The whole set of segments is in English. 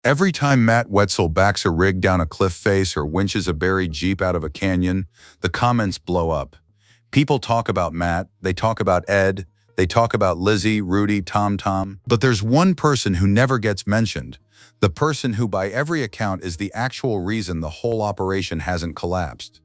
Every time Matt Wetzel backs a rig down a cliff face or winches a buried Jeep out of a canyon, the comments blow up. People talk about Matt, they talk about Ed, they talk about Lizzie, Rudy, Tom. But there's one person who never gets mentioned. The person who by every account is the actual reason the whole operation hasn't collapsed.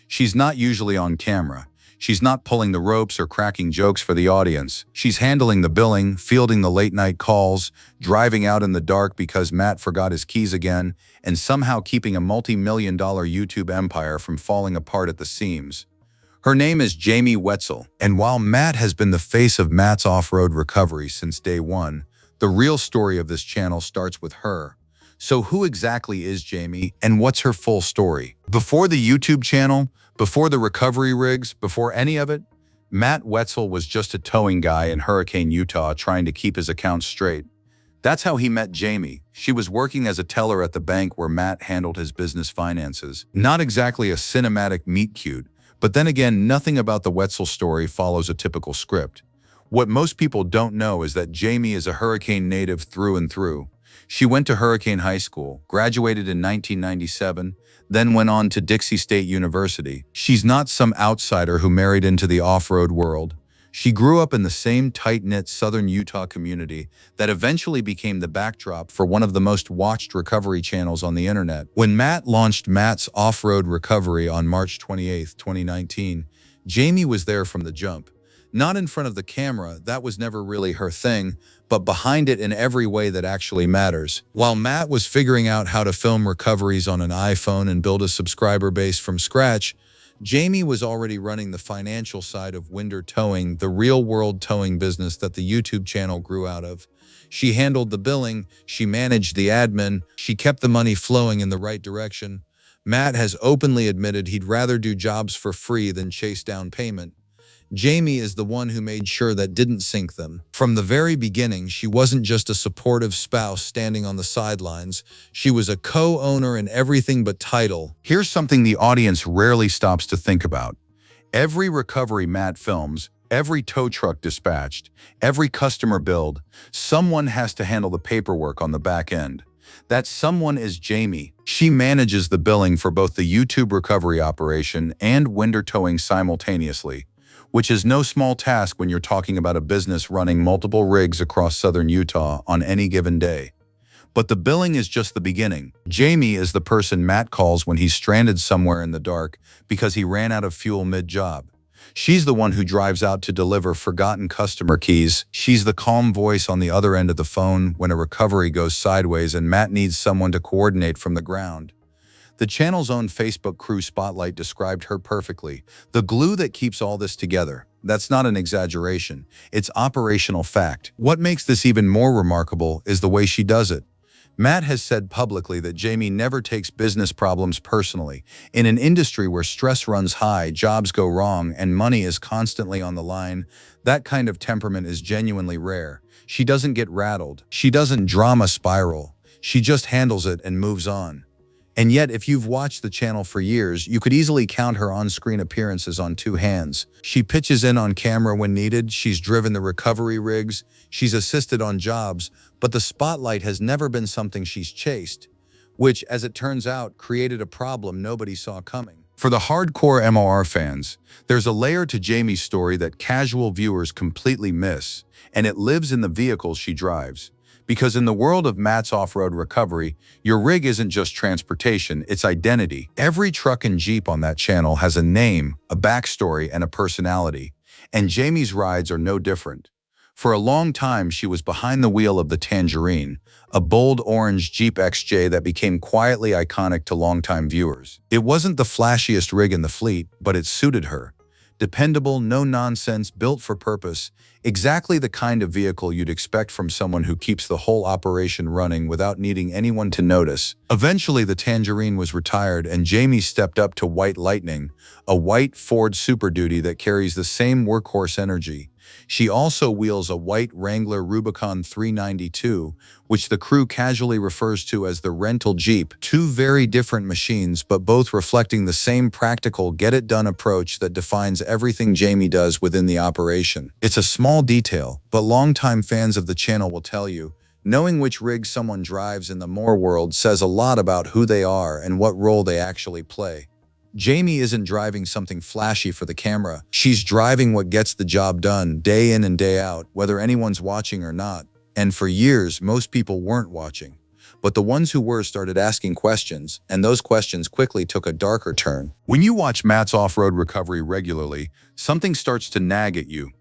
She's not usually on camera. She's not pulling the ropes or cracking jokes for the audience. She's handling the billing, fielding the late-night calls, driving out in the dark because Matt forgot his keys again, and somehow keeping a multi-million-dollar YouTube empire from falling apart at the seams. Her name is Jaymie Wetzel, and while Matt has been the face of Matt's off-road recovery since day one, the real story of this channel starts with her. So who exactly is Jaymie, and what's her full story? Before the YouTube channel, before the recovery rigs, before any of it, Matt Wetzel was just a towing guy in Hurricane, Utah trying to keep his accounts straight. That's how he met Jaymie. She was working as a teller at the bank where Matt handled his business finances. Not exactly a cinematic meet-cute, but then again, nothing about the Wetzel story follows a typical script. What most people don't know is that Jaymie is a Hurricane native through and through. She went to Hurricane High School, graduated in 1997, then went on to Dixie State University. She's not some outsider who married into the off-road world. She grew up in the same tight-knit southern Utah community that eventually became the backdrop for one of the most watched recovery channels on the internet. When Matt launched Matt's Off-Road Recovery on March 28, 2019, Jaymie was there from the jump. Not in front of the camera, that was never really her thing, but behind it in every way that actually matters. While Matt was figuring out how to film recoveries on an iPhone and build a subscriber base from scratch, Jaymie was already running the financial side of Winder Towing, the real-world towing business that the YouTube channel grew out of. She handled the billing, she managed the admin, she kept the money flowing in the right direction. Matt has openly admitted he'd rather do jobs for free than chase down payment. Jaymie is the one who made sure that didn't sink them. From the very beginning, she wasn't just a supportive spouse standing on the sidelines. She was a co-owner in everything but title. Here's something the audience rarely stops to think about. Every recovery Matt films, every tow truck dispatched, every customer billed, someone has to handle the paperwork on the back end. That someone is Jaymie. She manages the billing for both the YouTube recovery operation and Winder Towing simultaneously, which is no small task when you're talking about a business running multiple rigs across southern Utah on any given day. But the billing is just the beginning. Jaymie is the person Matt calls when he's stranded somewhere in the dark because he ran out of fuel mid-job. She's the one who drives out to deliver forgotten customer keys. She's the calm voice on the other end of the phone when a recovery goes sideways and Matt needs someone to coordinate from the ground. The channel's own Facebook crew spotlight described her perfectly. The glue that keeps all this together. That's not an exaggeration. It's operational fact. What makes this even more remarkable is the way she does it. Matt has said publicly that Jaymie never takes business problems personally. In an industry where stress runs high, jobs go wrong, and money is constantly on the line, that kind of temperament is genuinely rare. She doesn't get rattled. She doesn't drama spiral. She just handles it and moves on. And yet, if you've watched the channel for years, you could easily count her on-screen appearances on two hands. She pitches in on camera when needed, she's driven the recovery rigs, she's assisted on jobs, but the spotlight has never been something she's chased, which, as it turns out, created a problem nobody saw coming. For the hardcore MOR fans, there's a layer to Jaymie's story that casual viewers completely miss, and it lives in the vehicles she drives. Because in the world of Matt's off-road recovery, your rig isn't just transportation, it's identity. Every truck and Jeep on that channel has a name, a backstory, and a personality. And Jaymie's rides are no different. For a long time, she was behind the wheel of the Tangerine, a bold orange Jeep XJ that became quietly iconic to longtime viewers. It wasn't the flashiest rig in the fleet, but it suited her. Dependable, no-nonsense, built for purpose, exactly the kind of vehicle you'd expect from someone who keeps the whole operation running without needing anyone to notice. Eventually, the Tangerine was retired and Jaymie stepped up to White Lightning, a white Ford Super Duty that carries the same workhorse energy. She also wheels a white Wrangler Rubicon 392, which the crew casually refers to as the rental Jeep. Two very different machines, but both reflecting the same practical, get-it-done approach that defines everything Jaymie does within the operation. It's a small detail, but longtime fans of the channel will tell you, Knowing which rig someone drives in the Moore world says a lot about who they are and what role they actually play. Jaymie isn't driving something flashy for the camera. She's driving what gets the job done day in and day out, whether anyone's watching or not. And for years, most people weren't watching. But the ones who were started asking questions, and those questions quickly took a darker turn. When you watch Matt's off-road recovery regularly, something starts to nag at you.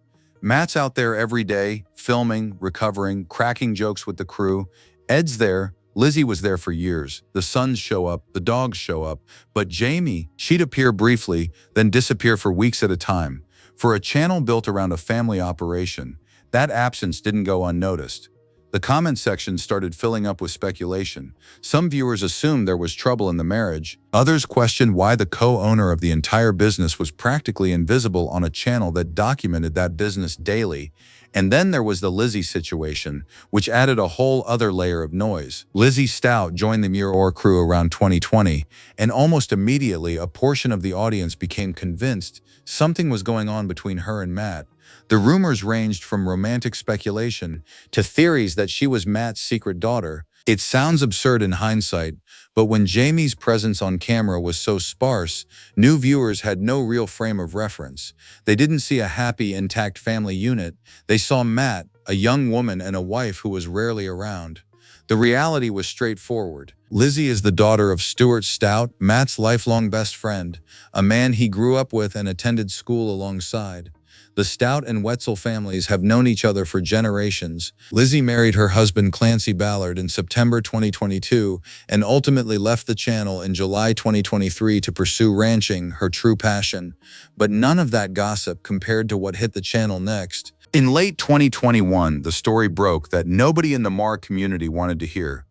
Matt's out there every day, filming, recovering, cracking jokes with the crew. Ed's there. Lizzie was there for years. The sons show up, the dogs show up. But Jaymie, she'd appear briefly, then disappear for weeks at a time. For a channel built around a family operation, that absence didn't go unnoticed. The comment section started filling up with speculation. Some viewers assumed there was trouble in the marriage. Others questioned why the co-owner of the entire business was practically invisible on a channel that documented that business daily. And then there was the Lizzie situation, which added a whole other layer of noise. Lizzie Stout joined the Muir crew around 2020, and almost immediately a portion of the audience became convinced something was going on between her and Matt. The rumors ranged from romantic speculation to theories that she was Matt's secret daughter. It sounds absurd in hindsight, but when Jaymie's presence on camera was so sparse, new viewers had no real frame of reference. They didn't see a happy, intact family unit. They saw Matt, a young woman and a wife who was rarely around. The reality was straightforward. Lizzie is the daughter of Stuart Stout, Matt's lifelong best friend, a man he grew up with and attended school alongside. The Stout and Wetzel families have known each other for generations. Lizzie married her husband Clancy Ballard in September 2022 and ultimately left the channel in July 2023 to pursue ranching, her true passion. But none of that gossip compared to what hit the channel next. In late 2021, the story broke that nobody in the Mar community wanted to hear.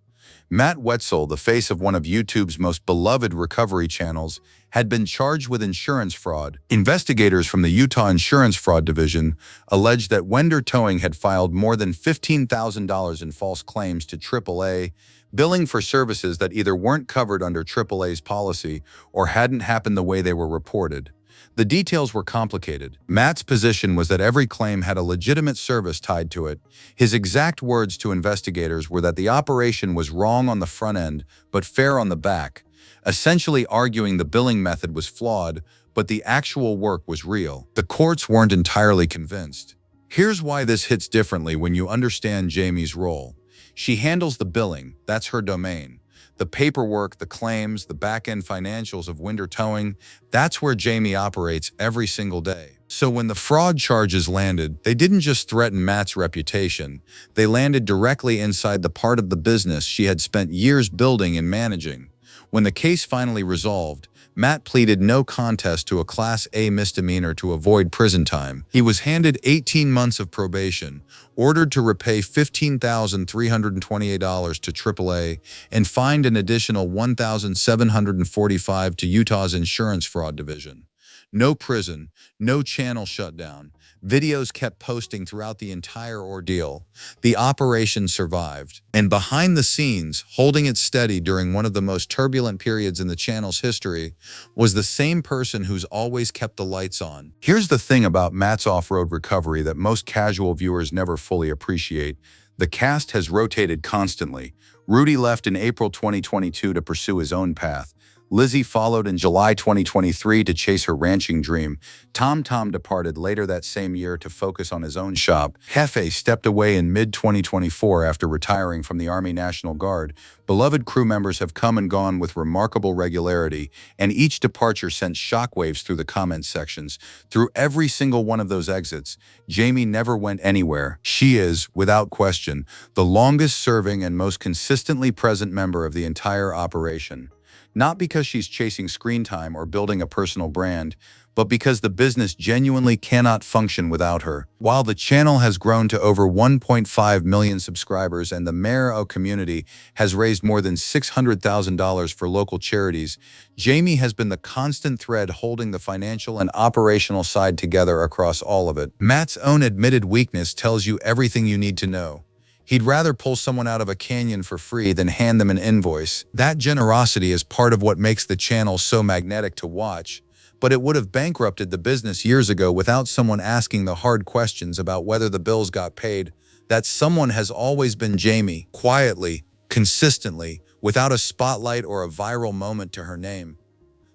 Matt Wetzel, the face of one of YouTube's most beloved recovery channels, had been charged with insurance fraud. Investigators from the Utah Insurance Fraud Division alleged that Wender Towing had filed more than $15,000 in false claims to AAA, billing for services that either weren't covered under AAA's policy or hadn't happened the way they were reported. The details were complicated. Matt's position was that every claim had a legitimate service tied to it. His exact words to investigators were that the operation was wrong on the front end, but fair on the back, essentially arguing the billing method was flawed, but the actual work was real. The courts weren't entirely convinced. Here's why this hits differently when you understand Jaymie's role. She handles the billing, that's her domain. The paperwork, the claims, the back-end financials of Wender Towing, that's where Jaymie operates every single day. So when the fraud charges landed, they didn't just threaten Matt's reputation. They landed directly inside the part of the business she had spent years building and managing. When the case finally resolved, Matt pleaded no contest to a Class A misdemeanor to avoid prison time. He was handed 18 months of probation, ordered to repay $15,328 to AAA, and fined an additional $1,745 to Utah's Insurance Fraud Division. No prison, no channel shutdown. Videos kept posting throughout the entire ordeal. The operation survived. And behind the scenes, holding it steady during one of the most turbulent periods in the channel's history, was the same person who's always kept the lights on. Here's the thing about Matt's off-road recovery that most casual viewers never fully appreciate. The cast has rotated constantly. Rudy left in April 2022 to pursue his own path. Lizzie followed in July 2023 to chase her ranching dream. Tom departed later that same year to focus on his own shop. Jefe stepped away in mid-2024 after retiring from the Army National Guard. Beloved crew members have come and gone with remarkable regularity, and each departure sent shockwaves through the comment sections. Through every single one of those exits, Jaymie never went anywhere. She is, without question, the longest-serving and most consistently present member of the entire operation. Not because she's chasing screen time or building a personal brand, but because the business genuinely cannot function without her. While the channel has grown to over 1.5 million subscribers and the Mero community has raised more than $600,000 for local charities, Jaymie has been the constant thread holding the financial and operational side together across all of it. Matt's own admitted weakness tells you everything you need to know. He'd rather pull someone out of a canyon for free than hand them an invoice. That generosity is part of what makes the channel so magnetic to watch, but it would have bankrupted the business years ago without someone asking the hard questions about whether the bills got paid. That someone has always been Jaymie, quietly, consistently, without a spotlight or a viral moment to her name.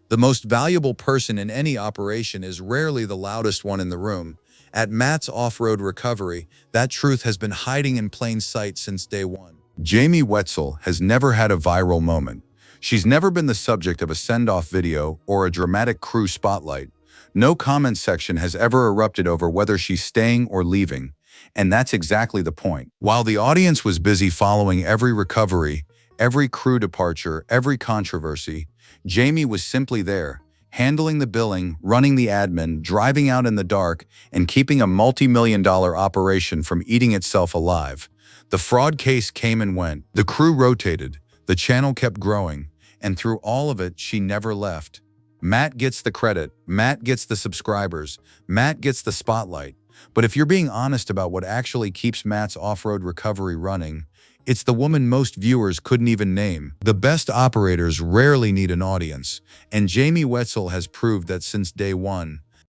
The most valuable person in any operation is rarely the loudest one in the room. At Matt's off-road recovery, that truth has been hiding in plain sight since day one. Jaymie Wetzel has never had a viral moment. She's never been the subject of a send-off video or a dramatic crew spotlight. No comment section has ever erupted over whether she's staying or leaving. And that's exactly the point. While the audience was busy following every recovery, every crew departure, every controversy, Jaymie was simply there, handling the billing, running the admin, driving out in the dark, and keeping a multi-million-dollar operation from eating itself alive. The fraud case came and went. The crew rotated. The channel kept growing. And through all of it, she never left. Matt gets the credit. Matt gets the subscribers. Matt gets the spotlight. But if you're being honest about what actually keeps Matt's off-road recovery running, it's the woman most viewers couldn't even name. The best operators rarely need an audience, and Jaymie Wetzel has proved that since day one.